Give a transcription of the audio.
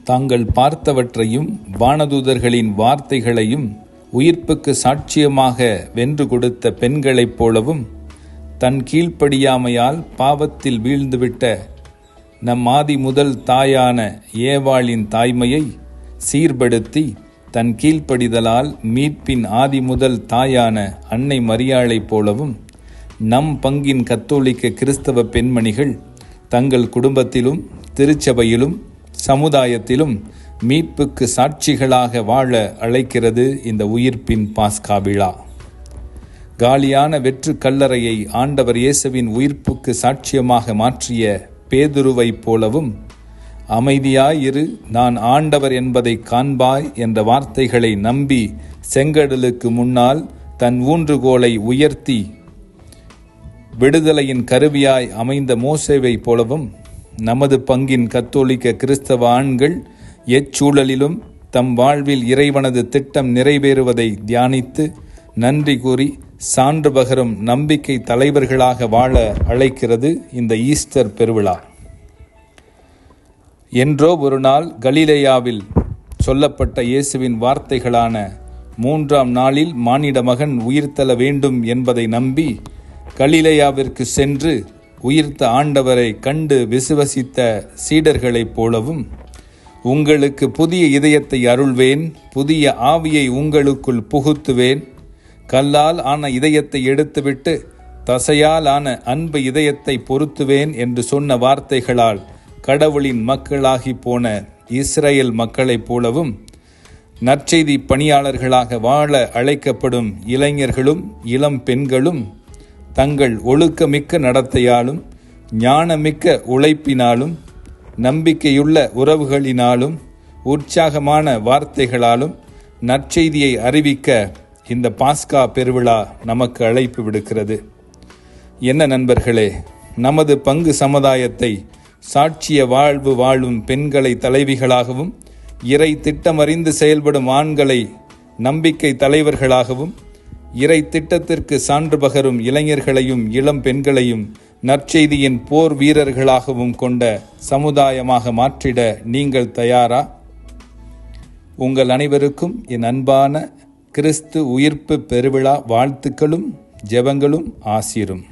தாங்கள் பார்த்தவற்றையும் வானதூதர்களின் வார்த்தைகளையும் உயிர்ப்புக்கு சாட்சியமாக வென்று கொடுத்த பெண்களைப் போலவும் தன் கீழ்ப்படியாமையால் பாவத்தில் வீழ்ந்துவிட்ட நம் ஆதி முதல் தாயான ஏவாளின் தாய்மையை சீர்படுத்தி தன் கீழ்ப்படிதலால் மீட்பின் ஆதி முதல் தாயான அன்னை மரியாளைப் போலவும் நம் பங்கின் கத்தோலிக்க கிறிஸ்தவ பெண்மணிகள் தங்கள் குடும்பத்திலும் திருச்சபையிலும் சமுதாயத்திலும் மீட்புக்கு சாட்சிகளாக வாழ அழைக்கிறது இந்த உயிர்ப்பின் பாஸ்கா விழா. காலியான வெற்று கல்லறையை ஆண்டவர் இயேசுவின் உயிர்ப்புக்கு சாட்சியமாக மாற்றிய பேதுருவைப் போலவும் அமைதியாயிரு, நான் ஆண்டவர் என்பதை காண்பாய் என்ற வார்த்தைகளை நம்பி செங்கடலுக்கு முன்னால் தன் ஊன்றுகோலை உயர்த்தி விடுதலையின் கருவியாய் அமைந்த மோசேவைப் போலவும் நமது பங்கின் கத்தோலிக்க கிறிஸ்தவ ஆண்கள் எச்சூழலிலும் தம் வாழ்வில் இறைவனது திட்டம் நிறைவேறுவதை தியானித்து நன்றி கூறி சான்று பகரும் நம்பிக்கை தலைவர்களாக வாழ அழைக்கிறது இந்த ஈஸ்டர் பெருவிழா. என்றோ ஒரு நாள் கலிலேயாவில் சொல்லப்பட்ட இயேசுவின் வார்த்தைகளான 3ஆம் நாளில் மானிட மகன் உயிர்த்தெழ வேண்டும் என்பதை நம்பி கலிலேயாவிற்கு சென்று உயிர்த்த ஆண்டவரை கண்டு விசுவசித்த சீடர்களைப் போலவும் உங்களுக்கு புதிய இதயத்தை அருள்வேன், புதிய ஆவியை உங்களுக்குள் புகுத்துவேன், கல்லால் ஆன இதயத்தை எடுத்துவிட்டு தசையால் ஆன அன்பு இதயத்தை பொருத்துவேன் என்று சொன்ன வார்த்தைகளால் கடவுளின் மக்களாகி போன இஸ்ரேல் மக்களைப் போலவும் நற்செய்தி பணியாளர்களாக வாழ அழைக்கப்படும் இளைஞர்களும் இளம் பெண்களும் தங்கள் ஒழுக்கமிக்க நடத்தையாலும் ஞானமிக்க உழைப்பினாலும் நம்பிக்கையுள்ள உறவுகளினாலும் உற்சாகமான வார்த்தைகளாலும் நற்செய்தியை அறிவிக்க இந்த பாஸ்கா பெருவிழா நமக்கு அழைப்பு விடுக்கிறது. என்ன நண்பர்களே, நமது பங்கு சமுதாயத்தை சாட்சிய வாழ்வு வாழும் பெண்களை தலைவிகளாகவும் இறை திட்டமறிந்து செயல்படும் ஆண்களை நம்பிக்கை தலைவர்களாகவும் இறை திட்டத்திற்கு சான்று பகரும் இளைஞர்களையும் இளம் பெண்களையும் நற்செய்தியின் போர் வீரர்களாகவும் கொண்ட சமுதாயமாக மாற்றிட நீங்கள் தயாரா? உங்கள் அனைவருக்கும் என் அன்பான கிறிஸ்து உயிர்ப்பு பெருவிழா வாழ்த்துக்களும் ஜெபங்களும் ஆசீரும்.